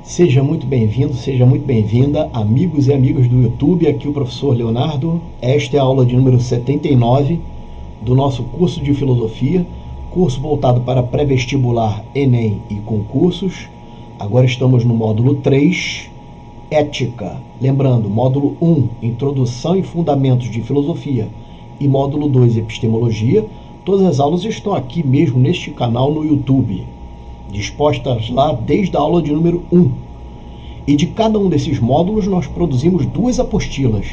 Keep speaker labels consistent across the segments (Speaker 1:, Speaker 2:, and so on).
Speaker 1: Seja muito bem-vindo, seja muito bem-vinda, amigos e amigas do YouTube. Aqui o professor Leonardo. Esta é a aula de número 79 do nosso curso de filosofia, curso voltado para pré-vestibular, Enem e concursos. Agora estamos no módulo 3, Ética. Lembrando, módulo 1, Introdução e Fundamentos de Filosofia, e módulo 2, Epistemologia. Todas as aulas estão aqui mesmo neste canal no YouTube, dispostas lá desde a aula de número 1. E de cada um desses módulos nós produzimos duas apostilas.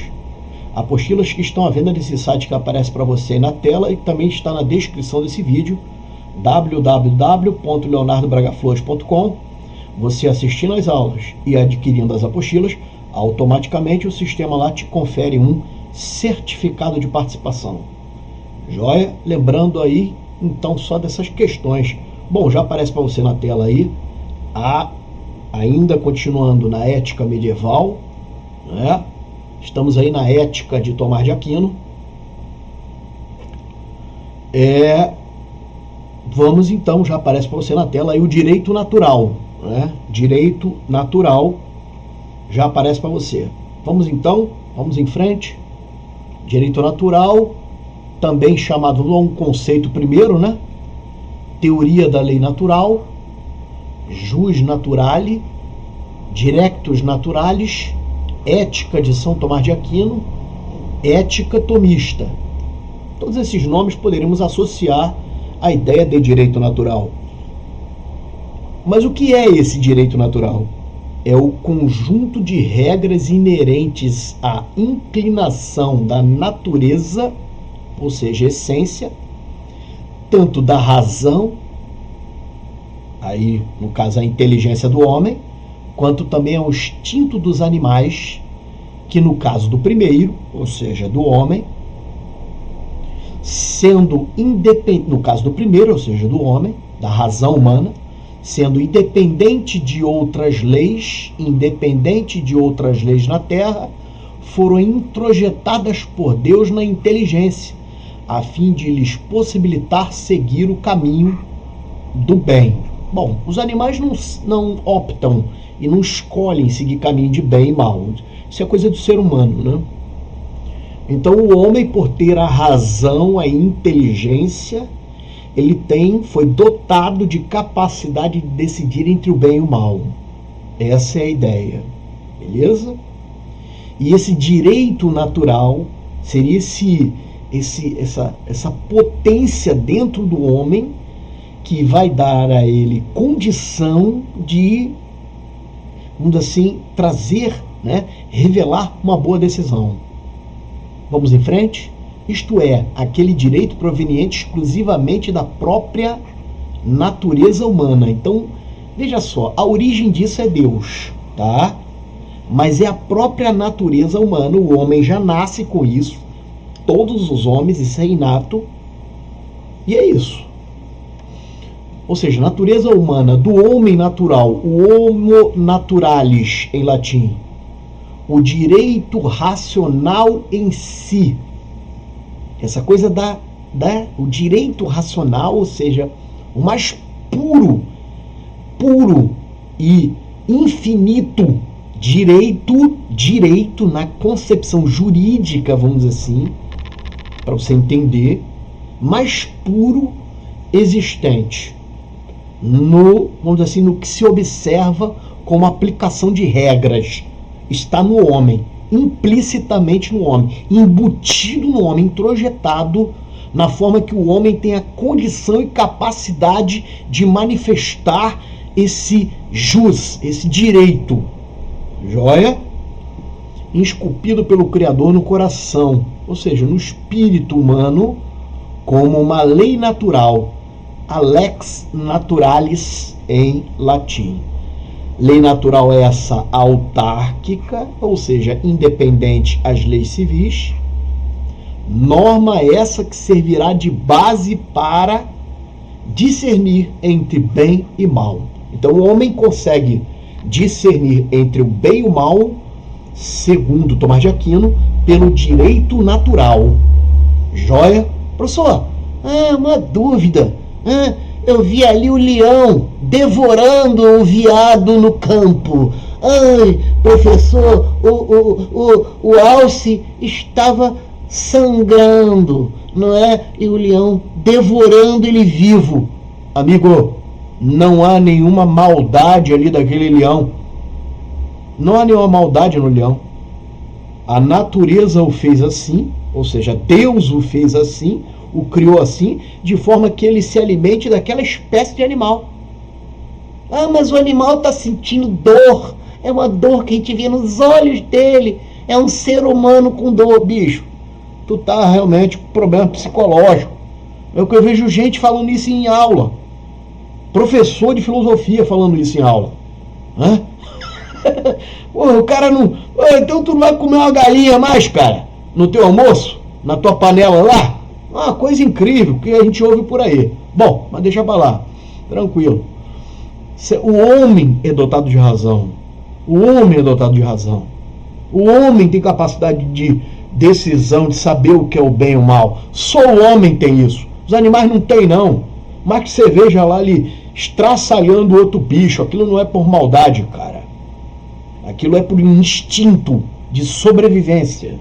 Speaker 1: Apostilas que estão à venda nesse site que aparece para você aí na tela e também está na descrição desse vídeo, www.leonardobragaflores.com. Você assistindo às aulas e adquirindo as apostilas, automaticamente o sistema lá te confere um certificado de participação. Joia? Lembrando aí, então, só dessas questões. Bom, já aparece para você na tela aí, ainda continuando na ética medieval, né? Estamos aí na ética de Tomás de Aquino. Vamos então, já aparece para você na tela aí o direito natural, né? Direito natural já aparece para você. Vamos então, vamos em frente. Direito natural, também chamado a um conceito primeiro, né? Teoria da lei natural, jus naturale, directus naturalis, ética de São Tomás de Aquino, ética tomista. Todos esses nomes poderíamos associar à ideia de direito natural. Mas o que é esse direito natural? É o conjunto de regras inerentes à inclinação da natureza, ou seja, essência, tanto da razão, aí no caso a inteligência do homem, quanto também ao instinto dos animais, que no caso do primeiro, ou seja, do homem, sendo independente, no caso do primeiro, ou seja, do homem, da razão humana, sendo independente de outras leis, na Terra, foram introjetadas por Deus na inteligência, a fim de lhes possibilitar seguir o caminho do bem. Bom, os animais não optam e não escolhem seguir caminho de bem e mal. Isso é coisa do ser humano, né? Então o homem, por ter a razão, a inteligência, foi dotado de capacidade de decidir entre o bem e o mal. Essa é a ideia, beleza? E esse direito natural seria essa potência dentro do homem que vai dar a ele condição de, vamos assim, trazer, né, revelar uma boa decisão. Vamos em frente? Isto é, aquele direito proveniente exclusivamente da própria natureza humana. Então, veja só, a origem disso é Deus, tá? Mas é a própria natureza humana, o homem já nasce com isso, todos os homens, isso é inato, e é isso. Ou seja, natureza humana do homem natural, o homo naturalis em latim, o direito racional em si, essa coisa o direito racional, ou seja, o mais puro e infinito direito na concepção jurídica, vamos dizer assim, para você entender, mais puro existente vamos dizer assim, no que se observa como aplicação de regras, está no homem, implicitamente no homem, embutido no homem, introjetado na forma que o homem tem a condição e capacidade de manifestar esse jus, esse direito, joia? Esculpido pelo Criador no coração, ou seja, no espírito humano, como uma lei natural, a lex naturalis em latim. Lei natural é essa autárquica, ou seja, independente às leis civis. Norma essa que servirá de base para discernir entre bem e mal. Então o homem consegue discernir entre o bem e o mal, segundo Tomás de Aquino, pelo direito natural. Joia? Professor, uma dúvida. eu vi ali o leão devorando o veado no campo. Ai, professor, o alce estava sangrando, não é? E o leão devorando ele vivo. Amigo, não há nenhuma maldade ali daquele leão. Não há nenhuma maldade no leão. A natureza o fez assim, ou seja, Deus o fez assim, o criou assim, de forma que ele se alimente daquela espécie de animal. Ah, mas o animal está sentindo dor. É uma dor que a gente vê nos olhos dele. É um ser humano com dor, bicho. Tu tá realmente com problema psicológico. É o que eu vejo gente falando isso em aula. Professor de filosofia falando isso em aula. Hã? Pô, o cara não... Então tu não vai comer uma galinha mais, cara? No teu almoço? Na tua panela lá? Uma coisa incrível que a gente ouve por aí. Bom, mas deixa pra lá. Tranquilo. O homem é dotado de razão. O homem é dotado de razão. O homem tem capacidade de decisão, de saber o que é o bem e o mal. Só o homem tem isso. Os animais não têm, não. Mas que você veja lá ele estraçalhando outro bicho. Aquilo não é por maldade, cara. Aquilo é por instinto de sobrevivência.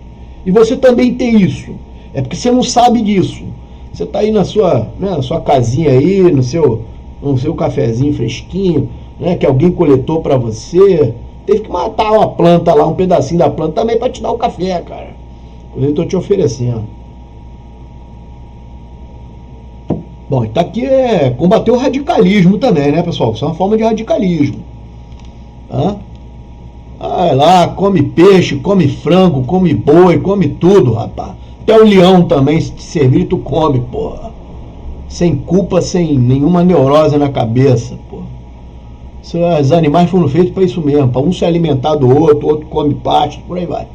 Speaker 1: E você também tem isso. É porque você não sabe disso. Você está aí na sua casinha aí, no seu cafezinho fresquinho, né, que alguém coletou para você. Teve que matar uma planta lá, um pedacinho da planta também para te dar o café, cara. Eu estou te oferecendo. Bom, então aqui é combater o radicalismo também, né, pessoal? Isso é uma forma de radicalismo. Tá? Vai lá, come peixe, come frango, come boi, come tudo, rapaz. Até o leão também, se te servir, tu come, porra. Sem culpa, sem nenhuma neurose na cabeça, porra. Os animais foram feitos para isso mesmo, para um se alimentar do outro come pasto, por aí vai.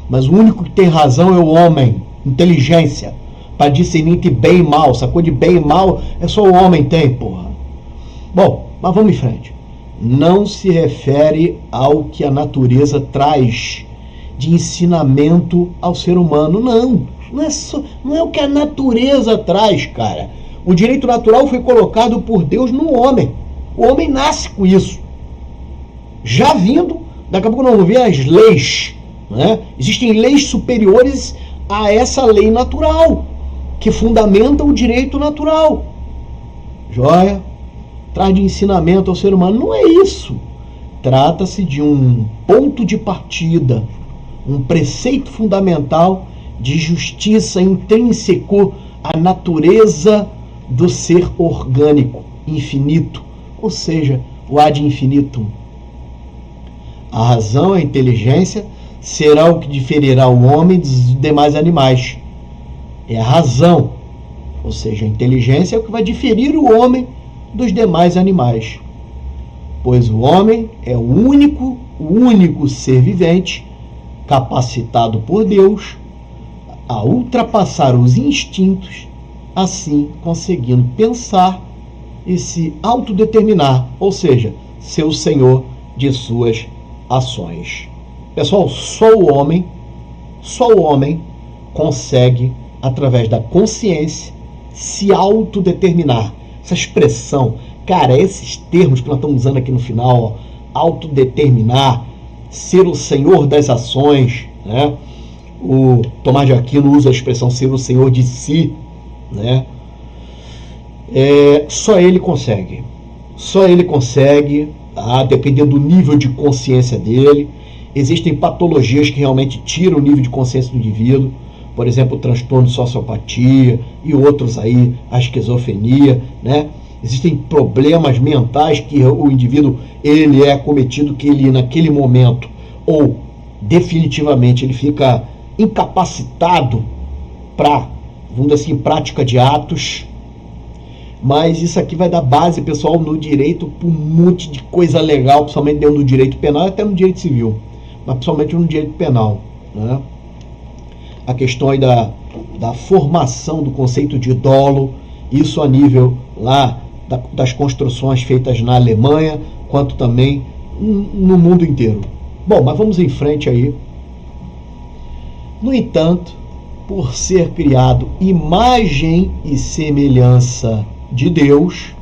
Speaker 1: Mas o único que tem razão é o homem, inteligência, para discernir entre bem e mal. Sacou? De bem e mal é só o homem tem, porra. Bom, mas vamos em frente. Não se refere ao que a natureza traz de ensinamento ao ser humano. Não é o que a natureza traz, cara. O direito natural foi colocado por Deus no homem. O homem nasce com isso. Já vindo, daqui a pouco nós vamos ver as leis. Né? Existem leis superiores a essa lei natural, que fundamenta o direito natural. Joia? Traz de ensinamento ao ser humano. Não é isso. Trata-se de um ponto de partida, um preceito fundamental de justiça intrínseco à natureza do ser orgânico, infinito, ou seja, o ad infinitum. A razão, a inteligência, será o que diferirá o homem dos demais animais. É a razão, ou seja, a inteligência é o que vai diferir o homem dos demais animais. Pois o homem é o único ser vivente capacitado por Deus a ultrapassar os instintos, assim conseguindo pensar e se autodeterminar, ou seja, ser o senhor de suas ações. Pessoal, só o homem consegue, através da consciência, se autodeterminar. Essa expressão, cara, esses termos que nós estamos usando aqui no final, ó, autodeterminar, ser o senhor das ações, né? O Tomás de Aquino usa a expressão ser o senhor de si, né? Só ele consegue. Só ele consegue, tá? Dependendo do nível de consciência dele. Existem patologias que realmente tiram o nível de consciência do indivíduo. Por exemplo, o transtorno de sociopatia e outros aí, a esquizofrenia, né? Existem problemas mentais que o indivíduo ele é acometido, que ele naquele momento ou definitivamente ele fica incapacitado para, vamos dizer assim, prática de atos. Mas isso aqui vai dar base, pessoal, no direito para um monte de coisa legal, principalmente dentro do direito penal e até no direito civil, mas principalmente no direito penal, né? A questão aí da formação do conceito de dolo, isso a nível lá das construções feitas na Alemanha, quanto também no mundo inteiro. Bom, mas vamos em frente aí. No entanto, por ser criado imagem e semelhança de Deus,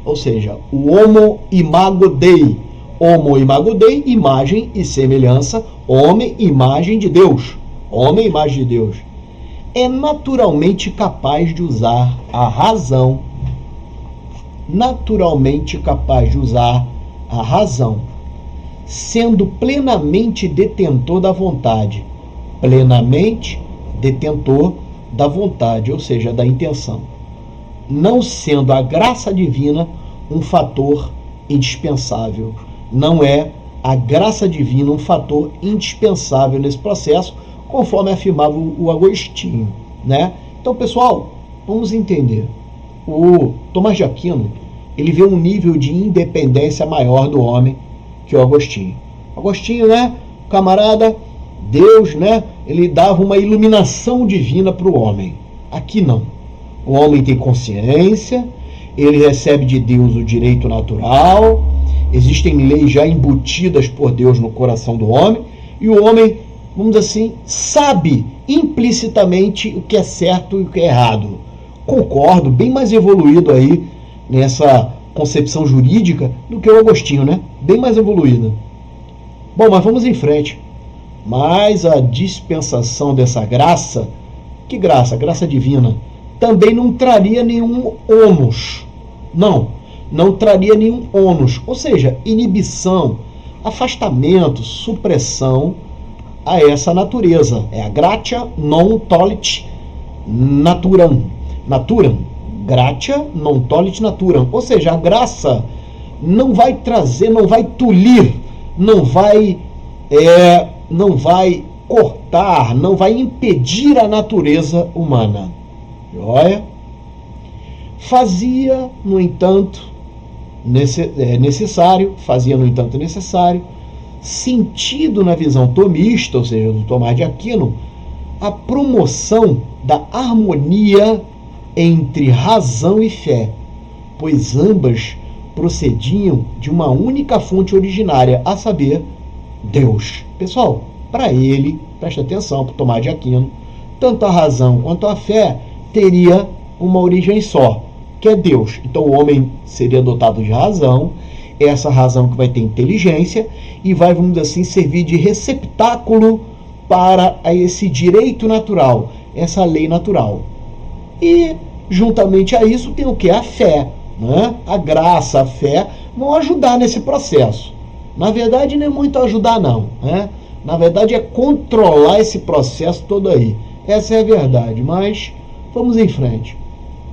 Speaker 1: ou seja, o homo imago Dei. Homo imago Dei, imagem e semelhança, homem, imagem de Deus. Homem, imagem de Deus. É naturalmente capaz de usar a razão. Naturalmente capaz de usar a razão, sendo plenamente detentor da vontade. Plenamente detentor da vontade, ou seja, da intenção. Não sendo a graça divina um fator indispensável. Não é a graça divina um fator indispensável nesse processo, conforme afirmava o Agostinho, né? Então, pessoal, vamos entender. O Tomás de Aquino, ele vê um nível de independência maior do homem que o Agostinho. Agostinho, né, camarada, Deus, né, ele dava uma iluminação divina para o homem. Aqui não. O homem tem consciência, ele recebe de Deus o direito natural, existem leis já embutidas por Deus no coração do homem, e o homem, vamos dizer assim, sabe implicitamente o que é certo e o que é errado. Concordo, bem mais evoluído aí nessa concepção jurídica do que o Agostinho, né? Bem mais evoluída. Bom, mas vamos em frente. Mas a dispensação dessa graça, que graça? Graça divina, também não traria nenhum ônus. Não traria nenhum ônus, ou seja, inibição, afastamento, supressão a essa natureza. É a gratia non tollit naturam. Gratia non tollit naturam. Ou seja, a graça não vai trazer, não vai tolir, não vai cortar, não vai impedir a natureza humana. Joia? Fazia, no entanto, necessário, sentido na visão tomista, ou seja, do Tomás de Aquino, a promoção da harmonia entre razão e fé, pois ambas procediam de uma única fonte originária, a saber, Deus. Pessoal, para ele, preste atenção, para Tomás de Aquino, tanto a razão quanto a fé teria uma origem só, que é Deus. Então o homem seria dotado de razão, essa razão que vai ter inteligência e vai, vamos dizer assim, servir de receptáculo para esse direito natural, essa lei natural. E juntamente a isso tem o que? A fé, né? A graça, a fé vão ajudar nesse processo. Na verdade não é muito ajudar não, né? Na verdade é controlar esse processo todo aí. Essa é a verdade, mas vamos em frente.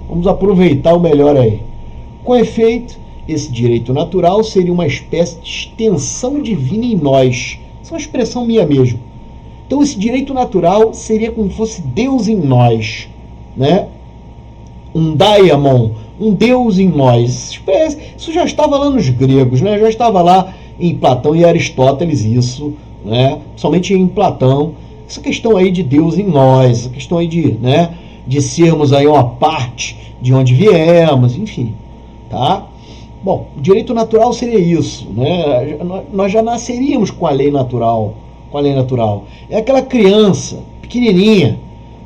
Speaker 1: Vamos aproveitar o melhor aí. Com efeito, esse direito natural seria uma espécie de extensão divina em nós. Essa é uma expressão minha mesmo. Então esse direito natural seria como se fosse Deus em nós, né? Um daimon, um Deus em nós. Isso já estava lá nos gregos, né? Já estava lá em Platão e Aristóteles isso, né? Somente em Platão. Essa questão aí de Deus em nós, essa questão aí de, né, de sermos aí uma parte de onde viemos, enfim, tá? Bom, o direito natural seria isso, né? Nós já nasceríamos com a lei natural, É aquela criança pequenininha,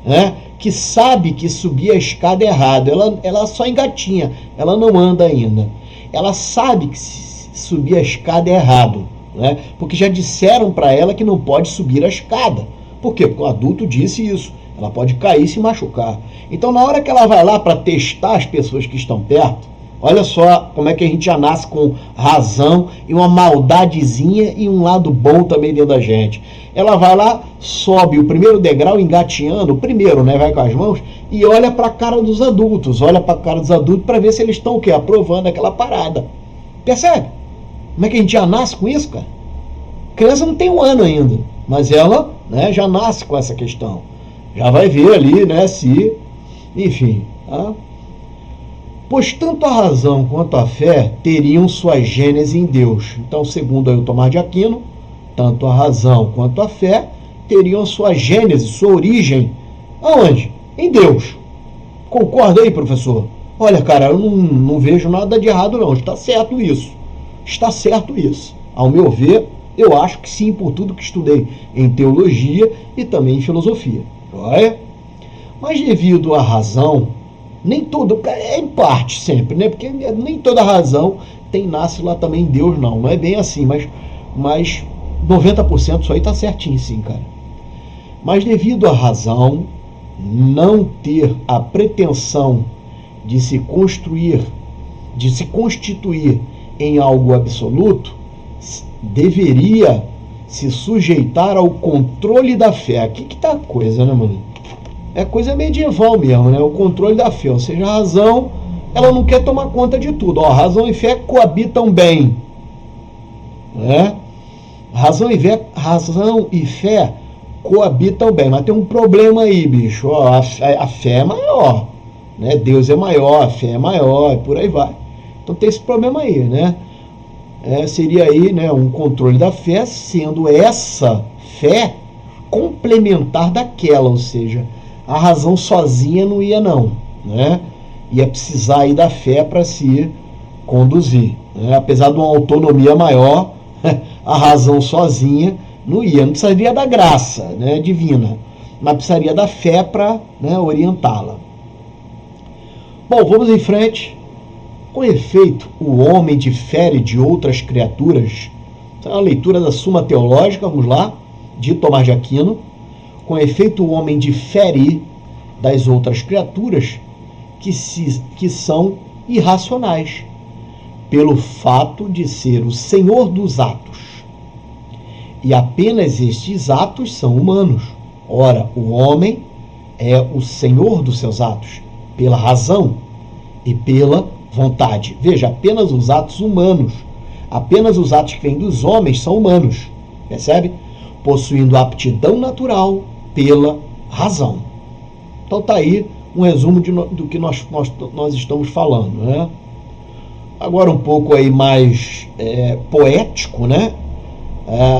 Speaker 1: né, que sabe que subir a escada é errado, ela só engatinha, ela não anda ainda. Ela sabe que subir a escada é errado, né? Porque já disseram para ela que não pode subir a escada. Por quê? Porque o adulto disse isso. Ela pode cair e se machucar. Então, na hora que ela vai lá para testar as pessoas que estão perto, olha só como é que a gente já nasce com razão e uma maldadezinha e um lado bom também dentro da gente. Ela vai lá, sobe o primeiro degrau engatinhando, o primeiro, né, vai com as mãos, e olha para a cara dos adultos, para ver se eles estão o quê? Aprovando aquela parada. Percebe? Como é que a gente já nasce com isso, cara? A criança não tem um ano ainda, mas ela, né, já nasce com essa questão. Já vai ver ali, né, se... Enfim, tá? Pois tanto a razão quanto a fé teriam sua gênese em Deus. Então, segundo aí o Tomás de Aquino, tanto a razão quanto a fé teriam sua gênese, sua origem, aonde? Em Deus. Concorda aí, professor? Olha, cara, eu não vejo nada de errado não, está certo isso. Está certo isso. Ao meu ver, eu acho que sim, por tudo que estudei em teologia e também em filosofia. Olha? Mas devido à razão, Nem todo, é em parte sempre, né? Porque nem toda razão nasce lá também em Deus, não. Não é bem assim, mas 90% isso aí tá certinho, sim, cara. Mas devido à razão não ter a pretensão de se construir, de se constituir em algo absoluto, deveria se sujeitar ao controle da fé. Aqui que tá a coisa, né, mano? É coisa medieval mesmo, né? O controle da fé. Ou seja, a razão, ela não quer tomar conta de tudo. Ó, razão e fé coabitam bem, né? Razão e fé coabitam bem, mas tem um problema aí, bicho. Ó, a fé é maior, né? Deus é maior, a fé é maior, e por aí vai. Então tem esse problema aí, né? Seria aí, né, um controle da fé, sendo essa fé complementar daquela, ou seja, a razão sozinha não ia não, né? Ia precisar aí da fé para se conduzir, né? Apesar de uma autonomia maior, a razão sozinha não precisaria da graça, né, divina, mas precisaria da fé para, né, orientá-la. Bom, vamos em frente. Com efeito, o homem difere de outras criaturas. Então, a leitura da Suma Teológica, vamos lá, de Tomás de Aquino. Com efeito, o homem difere das outras criaturas que são irracionais, pelo fato de ser o senhor dos atos. E apenas estes atos são humanos. Ora, o homem é o senhor dos seus atos, pela razão e pela vontade. Veja, apenas os atos humanos, apenas os atos que vêm dos homens são humanos, percebe? Possuindo aptidão natural pela razão. Então tá aí um resumo do que nós estamos falando, né? Agora um pouco aí mais poético, né?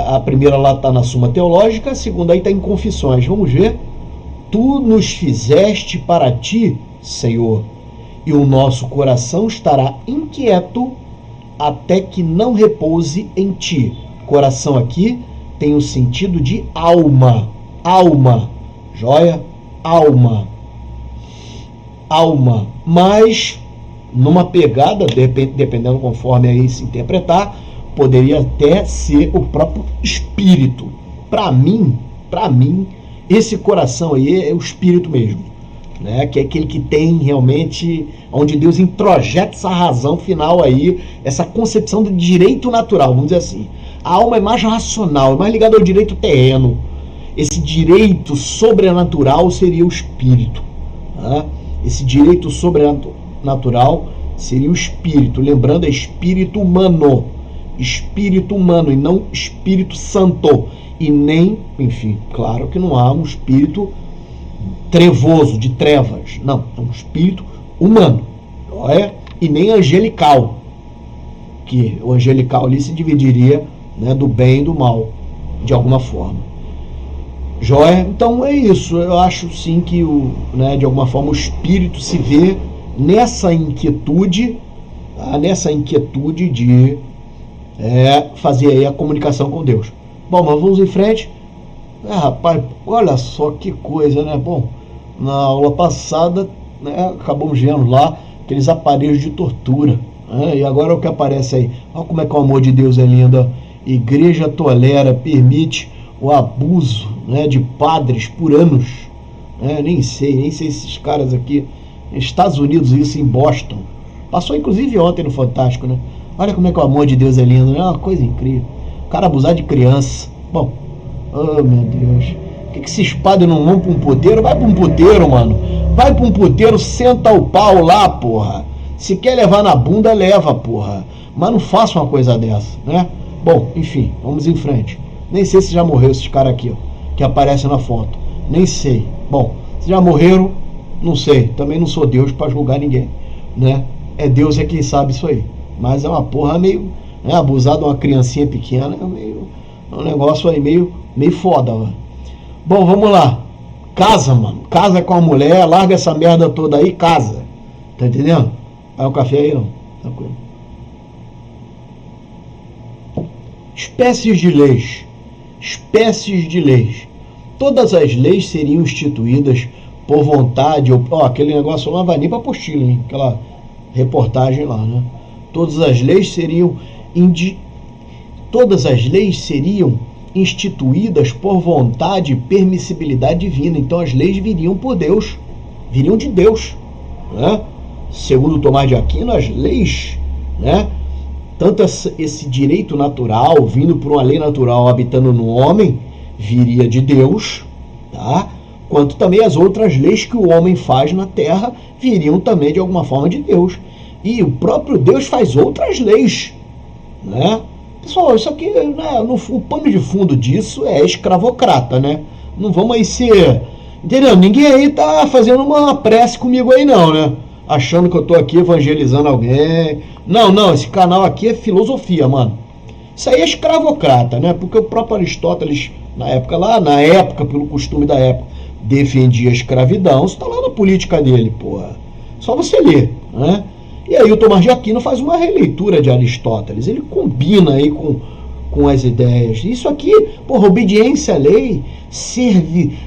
Speaker 1: A primeira lá está na Suma Teológica, a segunda aí está em Confissões. Vamos ver. Tu nos fizeste para ti, Senhor, e o nosso coração estará inquieto até que não repouse em ti. Coração aqui tem o sentido de alma. Alma. Joia? Alma. Alma. Mas, numa pegada, dependendo conforme aí se interpretar, poderia até ser o próprio espírito. Para mim, esse coração aí é o espírito mesmo, né? Que é aquele que tem realmente, onde Deus introjeta essa razão final aí, essa concepção do direito natural, vamos dizer assim. A alma é mais racional, é mais ligada ao direito terreno. Esse direito sobrenatural seria o espírito, né? Esse direito sobrenatural seria o espírito, lembrando, é espírito humano e não espírito santo, e nem, enfim, claro que não há um espírito trevoso, de trevas, não, é um espírito humano, não é? E nem angelical, que o angelical ali se dividiria, né, do bem e do mal, de alguma forma. Joia? Então é isso, eu acho sim que de alguma forma o espírito se vê nessa inquietude, tá? Nessa inquietude de fazer aí a comunicação com Deus. Bom, mas vamos em frente. Rapaz, olha só que coisa, né? Bom, na aula passada, né, acabamos vendo lá aqueles aparelhos de tortura, né? E agora o que aparece aí? Olha como é que o amor de Deus é lindo. Igreja tolera, permite o abuso, né, de padres por anos, né? Nem sei esses caras aqui, nos Estados Unidos, isso em Boston, passou inclusive ontem no Fantástico, né? Olha como é que o amor de Deus é lindo, né? É uma coisa incrível. O cara abusar de criança. Bom, oh meu Deus, que esses padres não vão pra um puteiro? Vai pra um puteiro, mano. Vai pra um puteiro, senta o pau lá, porra. Se quer levar na bunda, leva, porra. Mas não faça uma coisa dessa, né? Bom, enfim, vamos em frente. Nem sei se já morreu esses caras aqui, ó, que aparecem na foto. Nem sei. Bom, se já morreram, não sei. Também não sou Deus pra julgar ninguém, né? É Deus quem sabe isso aí. Mas é uma porra meio, né, abusar de uma criancinha pequena, é um negócio aí meio foda, mano. Bom, vamos lá. Casa, mano. Casa com a mulher, larga essa merda toda aí, casa. Tá entendendo? Vai o café aí, não? Tranquilo. Espécies de leis. Espécies de leis. Todas as leis seriam instituídas por vontade, ou aquele negócio lá não vai nem para apostila, hein? Aquela reportagem lá, né? Todas as leis seriam instituídas por vontade e permissibilidade divina. Então as leis viriam por Deus, viriam de Deus, né? Segundo Tomás de Aquino, as leis, né, tanto esse direito natural vindo por uma lei natural habitando no homem viria de Deus, tá? Quanto também as outras leis que o homem faz na terra viriam também de alguma forma de Deus. E o próprio Deus faz outras leis, né? Pessoal, isso aqui, né, o pano de fundo disso é escravocrata, né? Não vamos aí ser... Entendeu? Ninguém aí tá fazendo uma prece comigo aí não, né? Achando que eu tô aqui evangelizando alguém. Não, esse canal aqui é filosofia, mano. Isso aí é escravocrata, né? Porque o próprio Aristóteles, na época, pelo costume da época, defendia a escravidão. Isso tá lá na política dele, porra. Só você ler, né? E aí o Tomás de Aquino faz uma releitura de Aristóteles. Ele combina aí com as ideias. Isso aqui, porra, obediência à lei,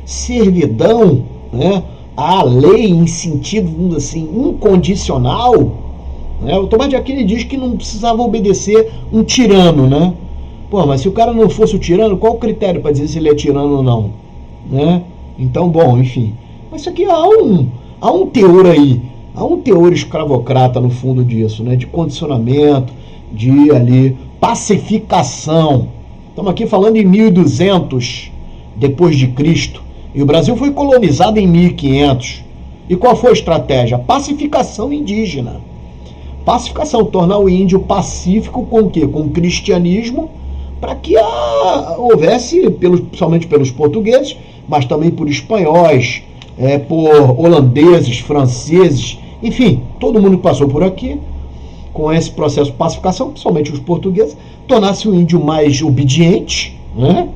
Speaker 1: servidão, né? A lei em sentido, vamos dizer assim, incondicional, né? O Tomás de Aquino diz que não precisava obedecer um tirano, né? Pô, mas se o cara não fosse o tirano, qual o critério para dizer se ele é tirano ou não, né? Então, bom, enfim. Mas isso aqui há um teor aí, há um teor escravocrata no fundo disso, né? De condicionamento, de ali pacificação. Estamos aqui falando em 1200 depois de Cristo. E o Brasil foi colonizado em 1500. E qual foi a estratégia? Pacificação indígena. Pacificação, tornar o índio pacífico com o quê? Com o cristianismo, para que houvesse, principalmente pelos portugueses, mas também por espanhóis, por holandeses, franceses, enfim, todo mundo que passou por aqui, com esse processo de pacificação, principalmente os portugueses, tornasse o índio mais obediente, né?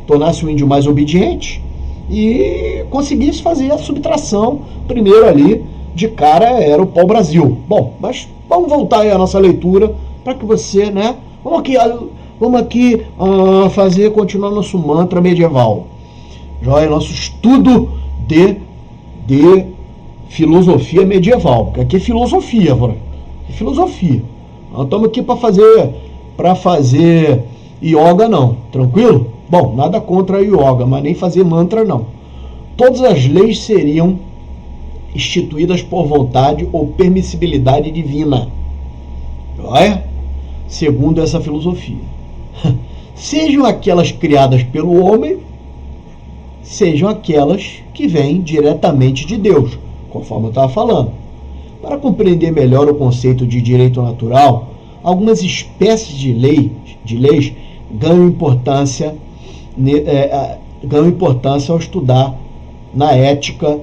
Speaker 1: Tornasse o índio mais obediente, e conseguisse fazer a subtração. Primeiro ali, de cara, era o pau-brasil. Bom, mas vamos voltar aí à nossa leitura, para que você, né, vamos aqui continuar nosso mantra medieval. Joia, nosso estudo de filosofia medieval, porque aqui é filosofia, mano. É filosofia. Nós estamos aqui para fazer yoga, não, tranquilo? Bom, nada contra a yoga, mas nem fazer mantra, não. Todas as leis seriam instituídas por vontade ou permissibilidade divina. Olha? Segundo essa filosofia. Sejam aquelas criadas pelo homem, sejam aquelas que vêm diretamente de Deus, conforme eu estava falando. Para compreender melhor o conceito de direito natural, algumas espécies de leis ganham importância ao estudar na ética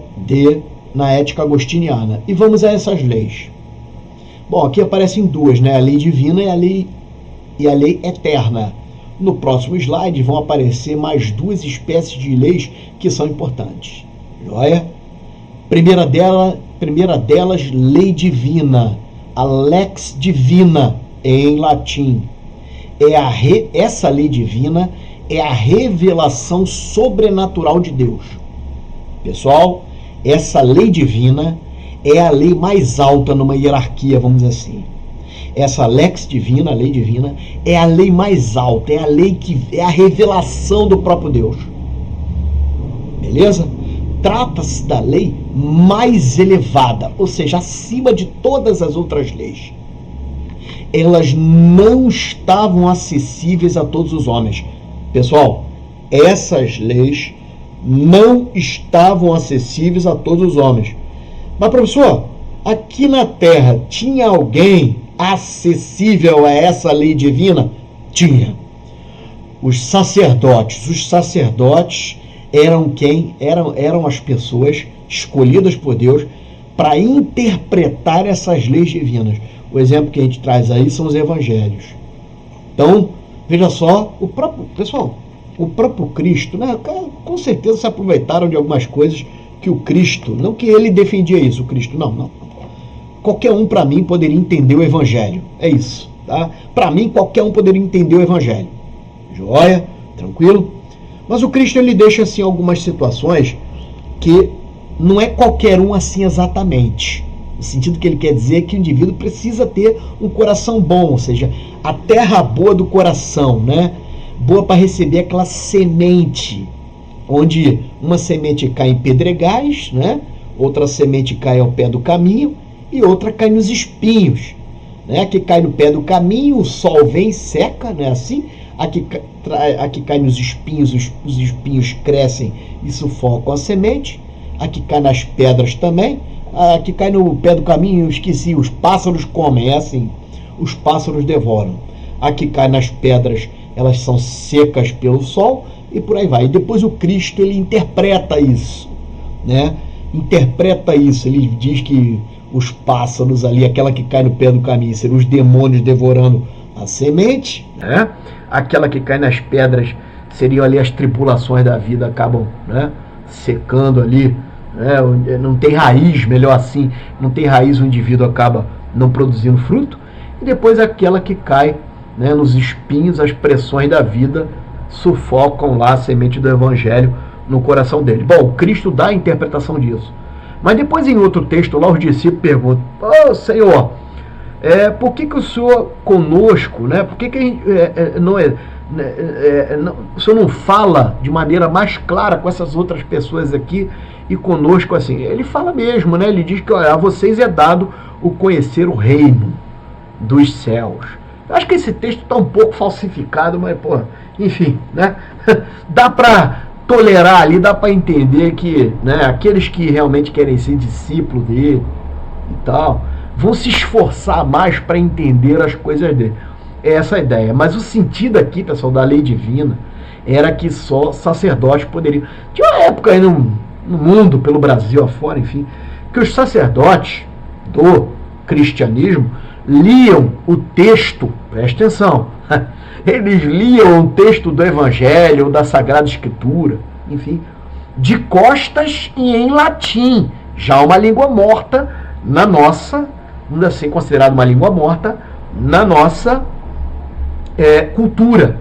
Speaker 1: agostiniana. E vamos a essas leis. Bom, aqui aparecem duas, né? A lei divina e a lei eterna. No próximo slide vão aparecer mais duas espécies de leis que são importantes. Joia? Primeira delas, lei divina. A lex divina em latim. Essa lei divina é a revelação sobrenatural de Deus. Pessoal, essa lei divina é a lei mais alta numa hierarquia, vamos dizer assim. Essa lex divina, a lei divina, é a lei mais alta, é a lei que é a revelação do próprio Deus. Beleza? Trata-se da lei mais elevada, ou seja, acima de todas as outras leis. Elas não estavam acessíveis a todos os homens. Pessoal, essas leis não estavam acessíveis a todos os homens. Mas, professor, aqui na Terra tinha alguém acessível a essa lei divina? Tinha. Os sacerdotes eram quem? Eram as pessoas escolhidas por Deus para interpretar essas leis divinas. O exemplo que a gente traz aí são os evangelhos. Então, veja só, o próprio Cristo, né, com certeza se aproveitaram de algumas coisas que o Cristo, não que ele defendia isso, o Cristo, não. Qualquer um, para mim, poderia entender o evangelho. É isso, tá? Para mim, qualquer um poderia entender o evangelho. Joia? Tranquilo? Mas o Cristo, ele deixa, assim, algumas situações que não é qualquer um assim exatamente. No sentido que ele quer dizer que o indivíduo precisa ter um coração bom, ou seja, a terra boa do coração, né? Boa para receber aquela semente, onde uma semente cai em pedregais, né? Outra semente cai ao pé do caminho e outra cai nos espinhos. Né? A que cai no pé do caminho, o sol vem e seca, não é assim? A que cai nos espinhos, os espinhos crescem e sufocam a semente. A que cai nas pedras também. A que cai no pé do caminho, eu esqueci, os pássaros comem, é assim, os pássaros devoram. A que cai nas pedras, elas são secas pelo sol e por aí vai. E depois o Cristo, ele interpreta isso, né? Interpreta isso, ele diz que os pássaros ali, aquela que cai no pé do caminho, seriam os demônios devorando a semente, né? Aquela que cai nas pedras seriam ali as tribulações da vida, acabam, né, secando ali, né? Não tem raiz, melhor assim, não tem raiz, o indivíduo acaba não produzindo fruto. E depois aquela que cai, né, nos espinhos, as pressões da vida sufocam lá a semente do evangelho no coração dele. Bom, Cristo dá a interpretação disso. Mas depois, em outro texto, lá os discípulos perguntam: "Ô Senhor, por que o Senhor conosco, né? Por que o Senhor não fala de maneira mais clara com essas outras pessoas aqui e conosco assim?" Ele fala mesmo, né? Ele diz que, olha, a vocês é dado o conhecer o reino dos céus. Eu acho que esse texto está um pouco falsificado, mas, pô, enfim, né? Dá para tolerar ali, dá para entender que, né, aqueles que realmente querem ser discípulos dele e tal, vão se esforçar mais para entender as coisas dele. É essa a ideia. Mas o sentido aqui, pessoal, da lei divina era que só sacerdotes poderiam... Tinha uma época aí no mundo, pelo Brasil afora, enfim, que os sacerdotes do cristianismo liam o texto, presta atenção, eles liam o texto do Evangelho, da Sagrada Escritura, enfim, de costas e em latim, já uma língua morta na nossa, ainda assim considerada uma língua morta, na nossa cultura,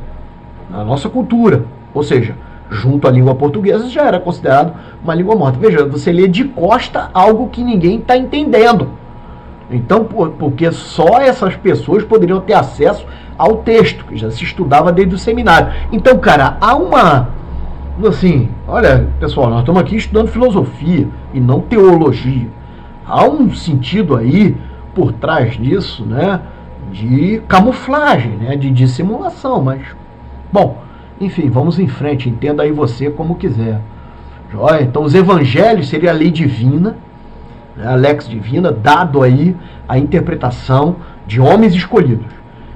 Speaker 1: na nossa cultura, ou seja, junto à língua portuguesa já era considerado uma língua morta. Veja, você lê de costa algo que ninguém está entendendo. Então, porque só essas pessoas poderiam ter acesso ao texto, que já se estudava desde o seminário. Então, cara, há uma... Assim, olha, pessoal, nós estamos aqui estudando filosofia e não teologia. Há um sentido aí por trás disso, né, de camuflagem, né, de dissimulação, mas... Bom, enfim, vamos em frente, entenda aí você como quiser. Joia? Então, os evangelhos seria a lei divina, a lex divina, dado aí a interpretação de homens escolhidos.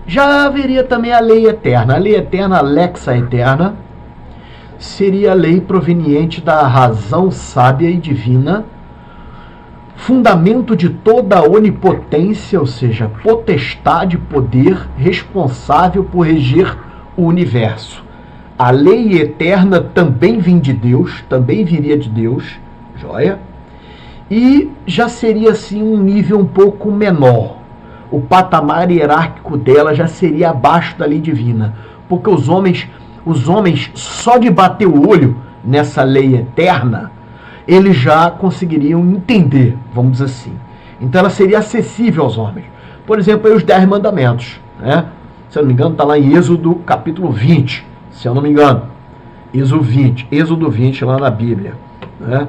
Speaker 1: Já haveria também a lei eterna. A lei eterna, a lex eterna, seria a lei proveniente da razão sábia e divina, fundamento de toda a onipotência, ou seja, potestade, poder, responsável por reger o universo. A lei eterna também vem de Deus, também viria de Deus, joia? E já seria assim um nível um pouco menor. O patamar hierárquico dela já seria abaixo da lei divina, porque os homens só de bater o olho nessa lei eterna, eles já conseguiriam entender, vamos dizer assim. Então ela seria acessível aos homens. Por exemplo, aí os 10 mandamentos, né? Se eu não me engano, está lá em Êxodo capítulo 20, se eu não me engano. Êxodo 20 lá na Bíblia, né?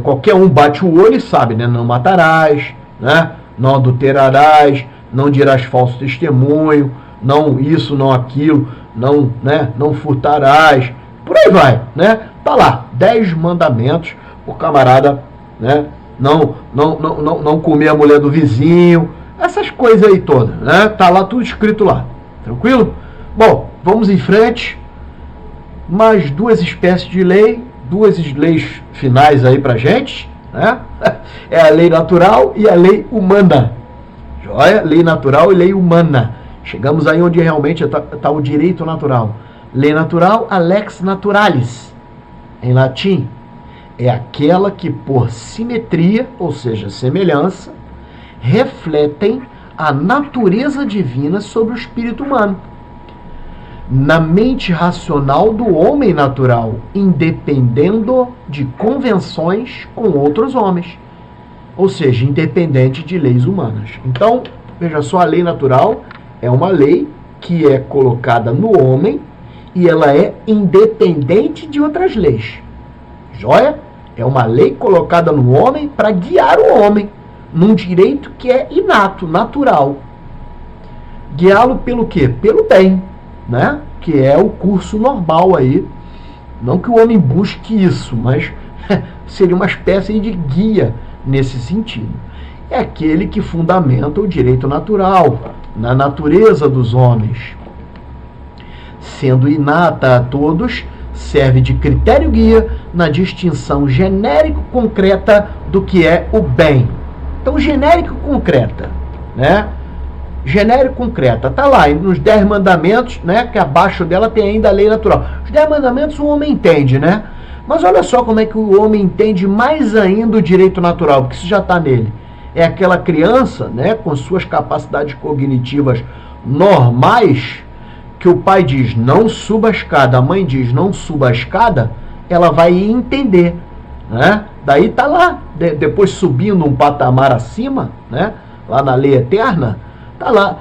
Speaker 1: Qualquer um bate o olho e sabe, né? Não matarás, né? Não adulterarás, não dirás falso testemunho, não isso, não aquilo, não, né? Não furtarás, por aí vai, né? Tá lá, 10 mandamentos, o camarada, né? Não comer a mulher do vizinho, essas coisas aí todas, né? Tá lá tudo escrito lá, tranquilo? Bom, vamos em frente. Mais 2 espécies de lei, 2 leis finais aí pra gente, né? É a lei natural e a lei humana. Joia? Lei natural e lei humana. Chegamos aí onde realmente está o direito natural. Lei natural, a lex naturalis, em latim, é aquela que por simetria, ou seja, semelhança, refletem a natureza divina sobre o espírito humano. na mente racional do homem natural, independendo de convenções com outros homens, ou seja, independente de leis humanas. Então, veja só, a lei natural é uma lei que é colocada no homem e ela é independente de outras leis. Joia? É uma lei colocada no homem para guiar o homem num direito que é inato, natural. Guiá-lo pelo quê? Pelo bem, né? Que é o curso normal aí. Não que o homem busque isso, mas seria uma espécie de guia nesse sentido. É aquele que fundamenta o direito natural na natureza dos homens. Sendo inata a todos, serve de critério guia na distinção genérico-concreta do que é o bem. Então, genérico-concreta, né? Genérico-concreta, tá lá nos 10 mandamentos, né? Que abaixo dela tem ainda a lei natural. Os 10 mandamentos o homem entende, né? Mas olha só como é que o homem entende mais ainda o direito natural, porque isso já está nele. É aquela criança, né? Com suas capacidades cognitivas normais, que o pai diz, não suba a escada, a mãe diz, não suba a escada, ela vai entender, né? Daí tá lá, depois subindo um patamar acima, né? Lá na lei eterna, tá lá,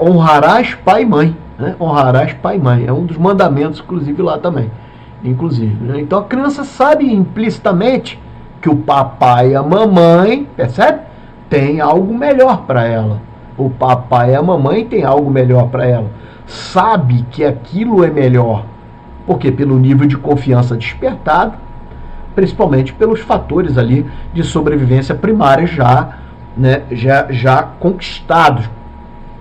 Speaker 1: honrarás pai e mãe, né? Honrarás pai e mãe, é um dos mandamentos, inclusive, lá também, né? Então a criança sabe implicitamente que o papai e a mamãe, percebe? Tem algo melhor para ela. O papai e a mamãe tem algo melhor para ela. Sabe que aquilo é melhor. Por quê? Pelo nível de confiança despertado, principalmente pelos fatores ali de sobrevivência primária já conquistados.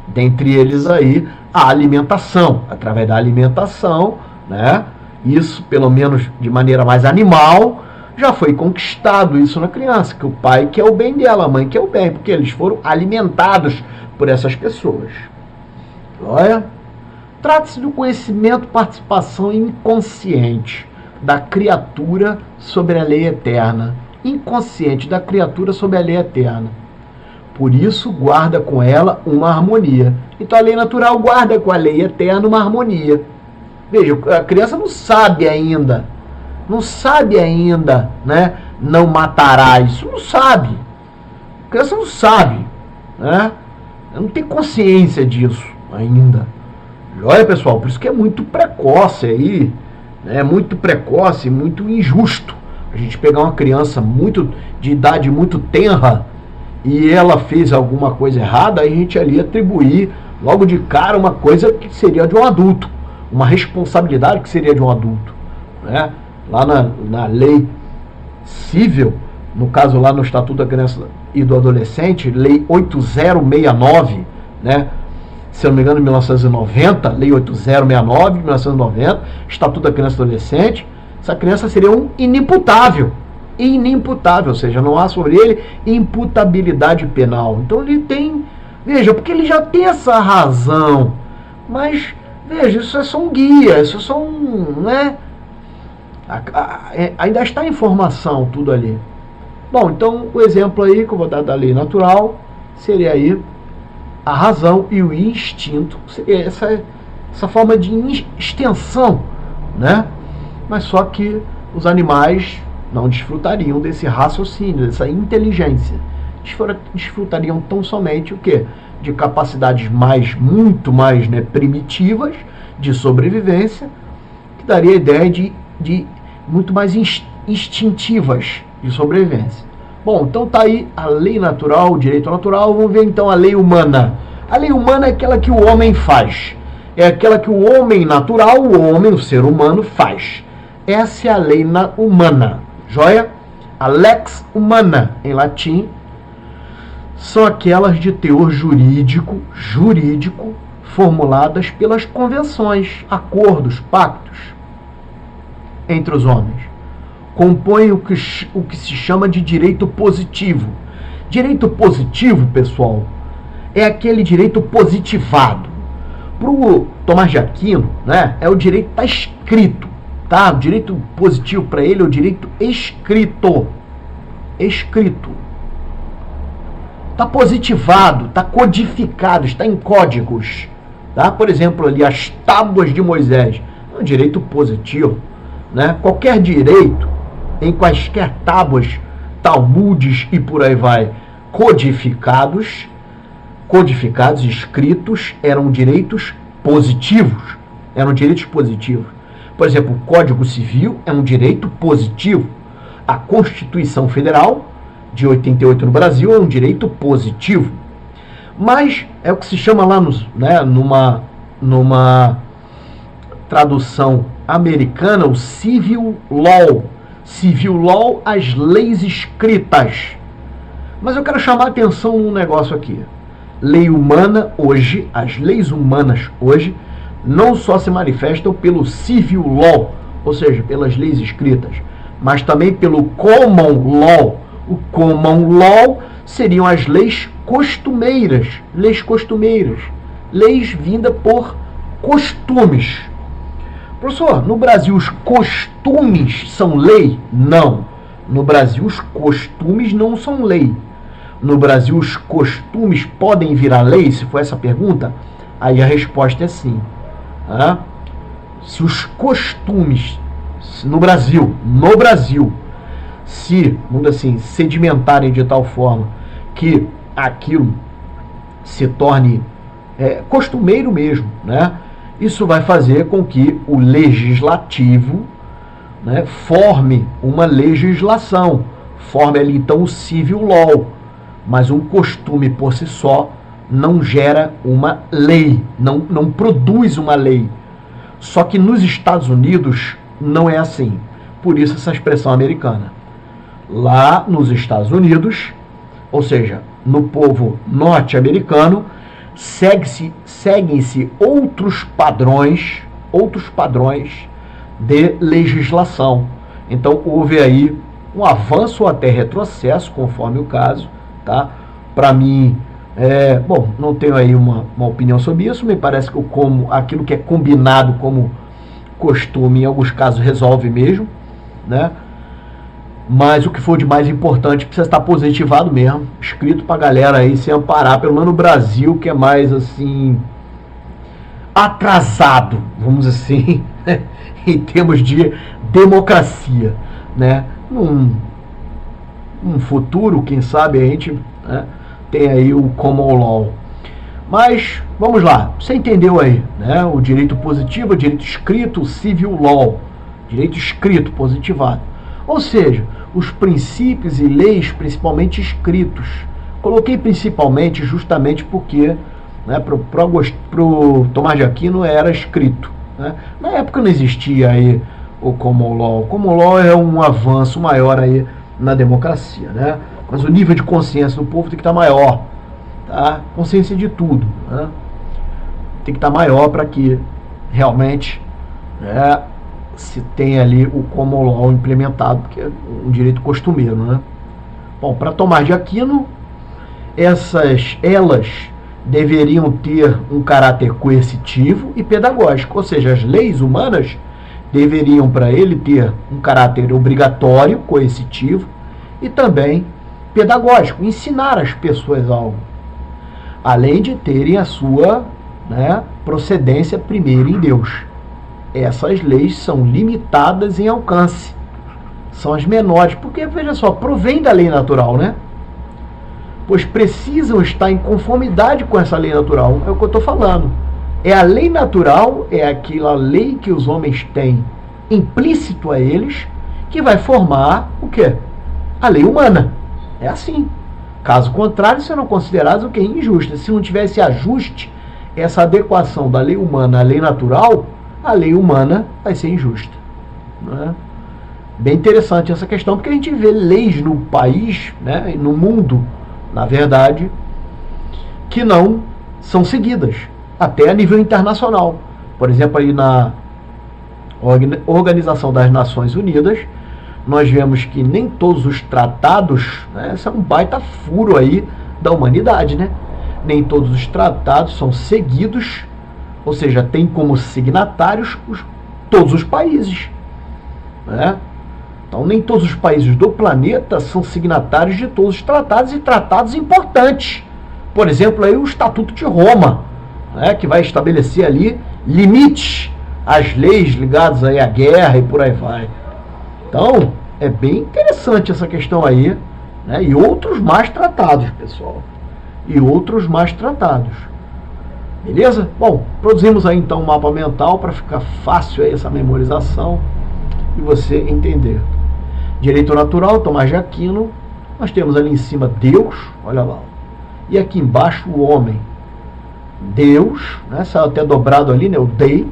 Speaker 1: Dentre eles aí a alimentação. Através da alimentação, né? Isso, pelo menos de maneira mais animal, já foi conquistado isso na criança, que o pai quer o bem dela, a mãe quer o bem, porque eles foram alimentados por essas pessoas. Olha, trata-se do conhecimento, participação inconsciente da criatura sobre a lei eterna. Inconsciente da criatura sobre a lei eterna. Por isso, guarda com ela uma harmonia. Então, a lei natural guarda com a lei eterna uma harmonia. Veja, a criança não sabe ainda, né? Não matarás. Não sabe. A criança não sabe, né? Não tem consciência disso ainda. Olha, pessoal, por isso que é muito precoce aí, né? Muito precoce, muito injusto a gente pegar uma criança de idade muito tenra e ela fez alguma coisa errada, aí a gente ali atribuir logo de cara uma coisa que seria de um adulto, uma responsabilidade que seria de um adulto, né? Lá na lei civil, no caso lá no Estatuto da Criança e do Adolescente, lei 8069, né? Se eu não me engano, 1990, lei 8069 de 1990, Estatuto da Criança e do Adolescente, essa criança seria um inimputável, ou seja, não há sobre ele imputabilidade penal. Então ele tem, veja, porque ele já tem essa razão, mas, veja, isso é só um guia, isso é só né? Ainda está em formação tudo ali. Bom, então o exemplo aí que eu vou dar da lei natural seria aí a razão e o instinto, seria essa forma de extensão, né? Mas só que os animais não desfrutariam desse raciocínio, dessa inteligência. Desfrutariam tão somente o quê? De capacidades muito mais, né, primitivas de sobrevivência, que daria a ideia de muito mais instintivas de sobrevivência. Bom, então tá aí a lei natural, o direito natural. Vamos ver então a lei humana. A lei humana é aquela que o homem faz. É aquela que o homem natural, o ser humano, faz. Essa é a lei humana. Joia? A lex humana, em latim, são aquelas de teor jurídico, formuladas pelas convenções, acordos, pactos entre os homens. Compõem o que se chama de direito positivo. Direito positivo, pessoal, é aquele direito positivado. Para o Tomás de Aquino, né, é o direito que está escrito. Tá? O direito positivo para ele é o direito escrito. Escrito. Está positivado, está codificado, está em códigos. Tá? Por exemplo, ali as tábuas de Moisés, é um direito positivo. Né? Qualquer direito, em quaisquer tábuas, talmudes e por aí vai, codificados, escritos, eram direitos positivos. Por exemplo, o Código Civil é um direito positivo. A Constituição Federal de 88 no Brasil é um direito positivo. Mas é o que se chama lá numa tradução americana, o Civil Law. Civil Law, as leis escritas. Mas eu quero chamar a atenção num negócio aqui. Lei humana hoje, as leis humanas hoje, não só se manifestam pelo Civil Law, ou seja, pelas leis escritas, mas também pelo Common Law. O Common Law seriam as leis costumeiras, leis vindas por costumes. Professor, no Brasil os costumes são lei? Não. No Brasil os costumes não são lei. No Brasil os costumes podem virar lei? Se for essa a pergunta, aí a resposta é sim. Se os costumes no Brasil, se, vamos dizer assim, sedimentarem de tal forma que aquilo se torne costumeiro mesmo, né? Isso vai fazer com que o legislativo, né, forme uma legislação, forme ali então o civil law, mas um costume por si só não gera uma lei, não produz uma lei. Só que nos Estados Unidos não é assim. Por isso essa expressão americana. Lá nos Estados Unidos, ou seja, no povo norte-americano, seguem-se outros padrões de legislação. Então houve aí um avanço ou até retrocesso, conforme o caso, tá? Para mim, não tenho aí uma opinião sobre isso, me parece que aquilo que é combinado como costume, em alguns casos resolve mesmo, né? Mas o que for de mais importante precisa estar positivado mesmo, escrito pra galera aí se amparar, pelo menos no Brasil, que é mais assim atrasado, vamos dizer assim, em termos de democracia, né? Num futuro, quem sabe a gente, né, tem aí o Common Law. Mas vamos lá, você entendeu aí, né? O direito positivo, o direito escrito, o Civil Law, direito escrito, positivado. Ou seja, os princípios e leis principalmente escritos. Coloquei principalmente justamente porque, né, pro Tomás de Aquino era escrito, né? Na época não existia aí o Common Law. O Common Law é um avanço maior aí na democracia, né? Mas o nível de consciência do povo tem que estar maior, tá? Consciência de tudo, né? Tem que estar maior para que realmente, né, se tem ali o Common Law implementado, porque é um direito costumeiro, né? Bom, para Tomás de Aquino, elas deveriam ter um caráter coercitivo e pedagógico, ou seja, as leis humanas deveriam para ele ter um caráter obrigatório, coercitivo e também pedagógico, ensinar as pessoas algo, além de terem a sua, né, procedência primeiro em Deus. Essas leis são limitadas em alcance, são as menores, porque, veja só, provém da lei natural, né? Pois precisam estar em conformidade com essa lei natural, é o que eu estou falando. É a lei natural, é aquela lei que os homens têm implícito a eles, que vai formar o quê? A lei humana. É assim. Caso contrário, serão considerados o que? Injustas. Se não tivesse ajuste, essa adequação da lei humana à lei natural, a lei humana vai ser injusta. Não é? Bem interessante essa questão, porque a gente vê leis no país, né, no mundo, na verdade, que não são seguidas, até a nível internacional. Por exemplo, aí na Organização das Nações Unidas, nós vemos que nem todos os tratados, né, esse é um baita furo aí da humanidade, né? Nem todos os tratados são seguidos, ou seja, tem como signatários todos os países, né? Então, nem todos os países do planeta são signatários de todos os tratados, e tratados importantes. Por exemplo, aí o Estatuto de Roma, né, que vai estabelecer ali limites às leis ligadas aí à guerra e por aí vai. Então, é bem interessante essa questão aí, né, e outros mais tratados, pessoal. E outros mais tratados. Beleza? Bom, produzimos aí então um mapa mental para ficar fácil aí essa memorização e você entender. Direito natural, Tomás de Aquino. Nós temos ali em cima Deus, olha lá. E aqui embaixo o homem. Deus, né? Saiu até dobrado ali, né? O Dei.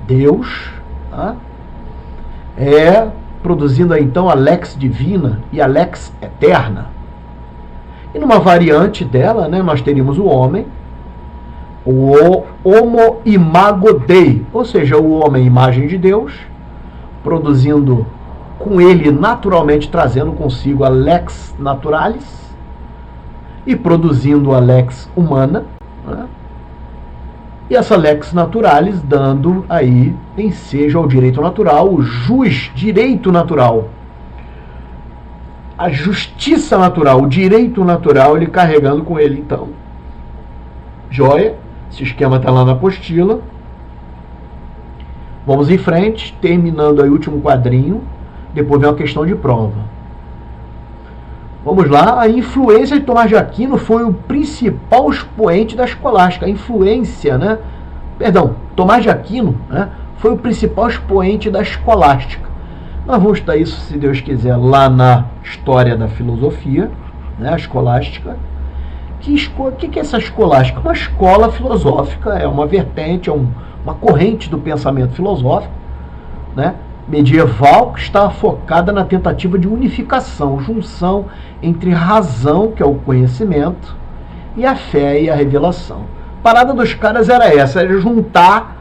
Speaker 1: Deus, tá? Produzindo aí então a Lex Divina e a Lex Eterna. E numa variante dela, né? Nós teríamos o homem, o Homo Imago Dei, ou seja, o homem imagem de Deus, produzindo com ele naturalmente, trazendo consigo a Lex Naturalis e produzindo a Lex Humana, né? E essa Lex Naturalis dando aí ensejo ao direito natural, o jus, direito natural, a justiça natural, o direito natural, ele carregando com ele então. Joia, esse esquema está lá na apostila. Vamos em frente, terminando aí o último quadrinho, depois vem uma questão de prova. Vamos lá, a influência de Tomás de Aquino foi o principal expoente da escolástica. A influência, né? Perdão, Tomás de Aquino, né, foi o principal expoente da escolástica. Nós vamos estudar isso, se Deus quiser, lá na História da Filosofia, né, a escolástica. O que é essa escolástica? Uma escola filosófica, é uma vertente, uma corrente do pensamento filosófico, né, medieval, que está focada na tentativa de unificação, junção entre razão, que é o conhecimento, e a fé e a revelação. A parada dos caras era essa, era juntar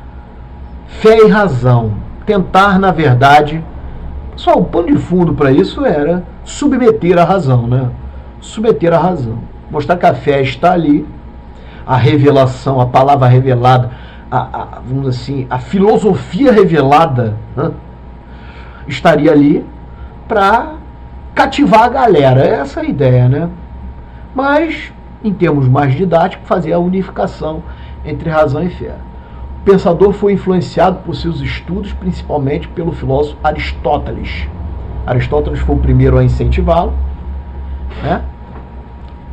Speaker 1: fé e razão, tentar, na verdade, só o pano de fundo para isso era submeter a razão, né? Submeter a razão, mostrar que a fé está ali, a revelação, a palavra revelada, vamos dizer assim, a filosofia revelada, né, estaria ali para cativar a galera. Essa é a ideia, né? Mas, em termos mais didáticos, fazer a unificação entre razão e fé. O pensador foi influenciado por seus estudos, principalmente pelo filósofo Aristóteles. Aristóteles foi o primeiro a incentivá-lo, né?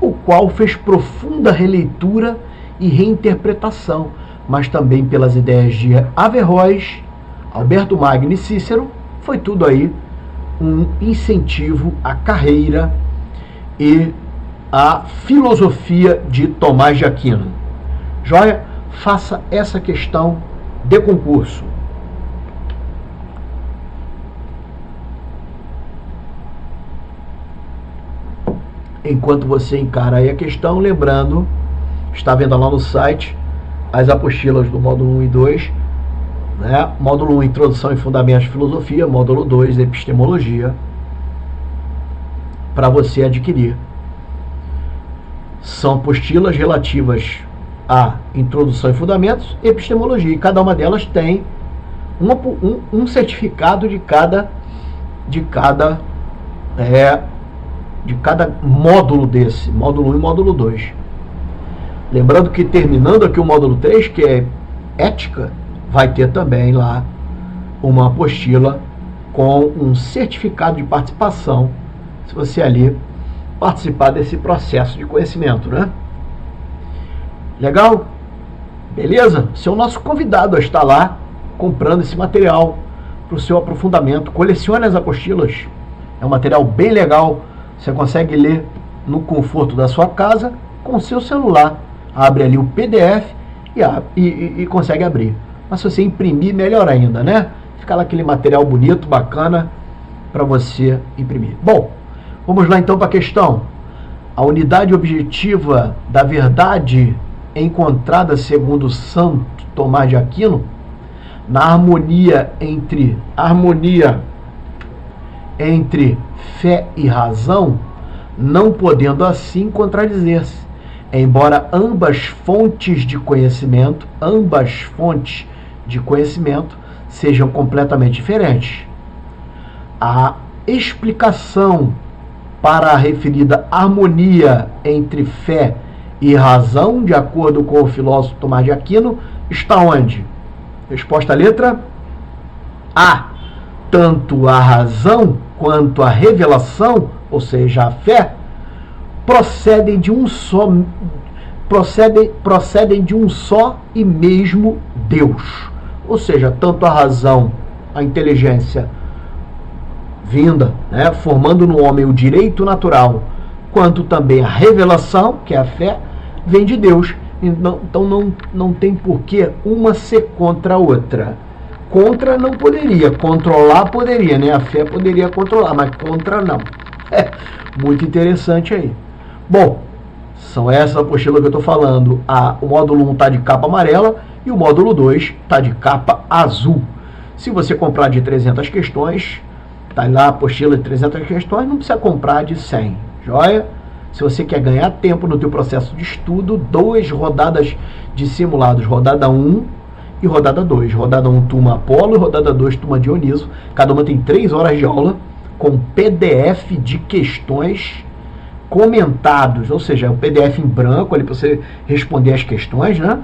Speaker 1: O qual fez profunda releitura e reinterpretação, mas também pelas ideias de Averroes, Alberto Magno e Cícero. Foi tudo aí um incentivo à carreira e à filosofia de Tomás de Aquino. Joia? Faça essa questão de concurso. Enquanto você encara aí a questão, lembrando, está vendo lá no site as apostilas do módulo 1 e 2, né? Módulo 1, Introdução e Fundamentos de Filosofia, módulo 2, Epistemologia, para você adquirir. São apostilas relativas a Introdução e Fundamentos, Epistemologia, e cada uma delas tem um certificado de cada módulo desse, módulo 1 e módulo 2. Lembrando que terminando aqui o módulo 3, que é Ética, vai ter também lá uma apostila com um certificado de participação, se você ali participar desse processo de conhecimento, né? Legal? Beleza? Você é o nosso convidado a estar lá comprando esse material para o seu aprofundamento. Colecione as apostilas, é um material bem legal. Você consegue ler no conforto da sua casa com o seu celular. Abre ali o PDF e consegue abrir. Mas se você imprimir, melhor ainda, né? Fica lá aquele material bonito, bacana para você imprimir. Bom, vamos lá então para a questão. A unidade objetiva da verdade encontrada segundo Santo Tomás de Aquino, na harmonia entre fé e razão, não podendo assim contradizer-se, embora ambas fontes de conhecimento sejam completamente diferentes. A explicação para a referida harmonia entre fé e razão, de acordo com o filósofo Tomás de Aquino, está onde? Resposta letra A. Tanto a razão quanto a revelação, ou seja, a fé, procedem de um só e mesmo Deus. Ou seja, tanto a razão, a inteligência vinda, né, formando no homem o direito natural, quanto também a revelação, que é a fé, vem de Deus. Então não tem porquê uma ser contra a outra. Contra não poderia, controlar poderia, né? A fé poderia controlar, mas contra não. É muito interessante aí. Bom, são essas apostilas que eu estou falando. O módulo 1 está de capa amarela e o módulo 2 está de capa azul. Se você comprar de 300 questões, está lá a apostila de 300 questões, não precisa comprar de 100, joia? Se você quer ganhar tempo no teu processo de estudo, 2 rodadas de simulados, rodada 1 e rodada 2. Rodada 1, turma Apolo, e rodada 2, turma Dioniso. Cada uma tem 3 horas de aula, com PDF de questões comentados, ou seja, é um PDF em branco ali para você responder as questões, né?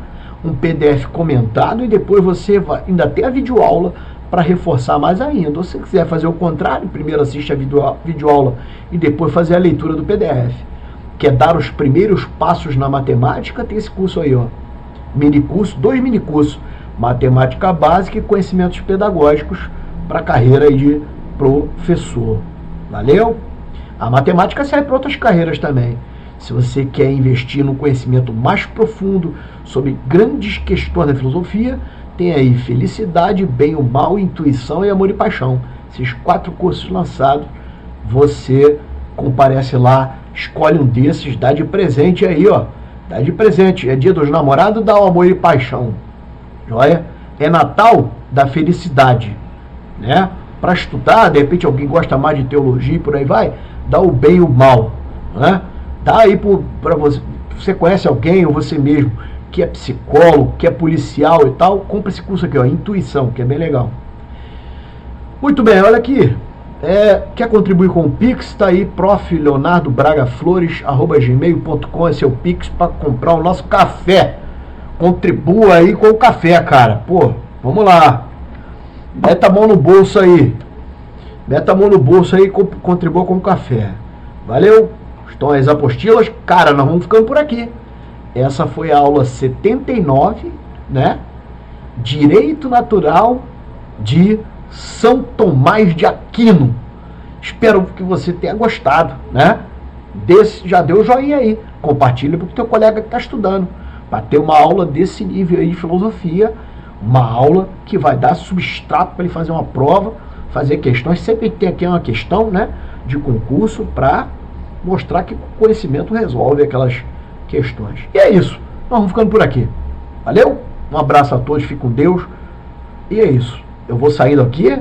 Speaker 1: Um PDF comentado e depois você vai, ainda tem a videoaula para reforçar mais ainda. Ou se você quiser fazer o contrário, primeiro assiste a videoaula e depois fazer a leitura do PDF. Quer dar os primeiros passos na matemática? Tem esse curso aí, ó. Minicurso, 2 minicursos. Matemática básica e conhecimentos pedagógicos para a carreira aí de professor. Valeu? A matemática serve para outras carreiras também. Se você quer investir no conhecimento mais profundo sobre grandes questões da filosofia, tem aí Felicidade, Bem ou Mal, Intuição e Amor e Paixão. Esses 4 cursos lançados, você comparece lá, escolhe um desses, dá de presente aí, ó. Dá de presente. É dia dos namorados, dá o Amor e Paixão. Joia? É Natal, dá Felicidade, né? Para estudar, de repente alguém gosta mais de teologia e por aí vai, dá o Bem e o Mal, né? Dá aí para você. Você conhece alguém ou você mesmo que é psicólogo, que é policial e tal, compra esse curso aqui, ó, Intuição, que é bem legal. Muito bem, olha aqui. Quer contribuir com o Pix? Está aí, prof.leonardobragaflores@gmail.com, esse é o Pix para comprar o nosso café. Contribua aí com o café, cara. Pô, vamos lá. Meta a mão no bolso aí. Meta a mão no bolso aí e contribua com o café. Valeu? Estão as apostilas. Cara, nós vamos ficando por aqui. Essa foi a aula 79, né? Direito Natural de São Tomás de Aquino. Espero que você tenha gostado, né? Já deu o joinha aí. Compartilha para o teu colega que está estudando. Para ter uma aula desse nível aí de filosofia, uma aula que vai dar substrato para ele fazer uma prova, fazer questões. Sempre tem aqui uma questão, né, de concurso para mostrar que o conhecimento resolve aquelas questões. E é isso. Nós vamos ficando por aqui. Valeu? Um abraço a todos, fique com Deus. E é isso. Eu vou saindo aqui,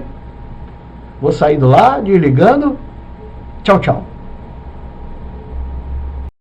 Speaker 1: vou saindo lá, desligando. Tchau, tchau.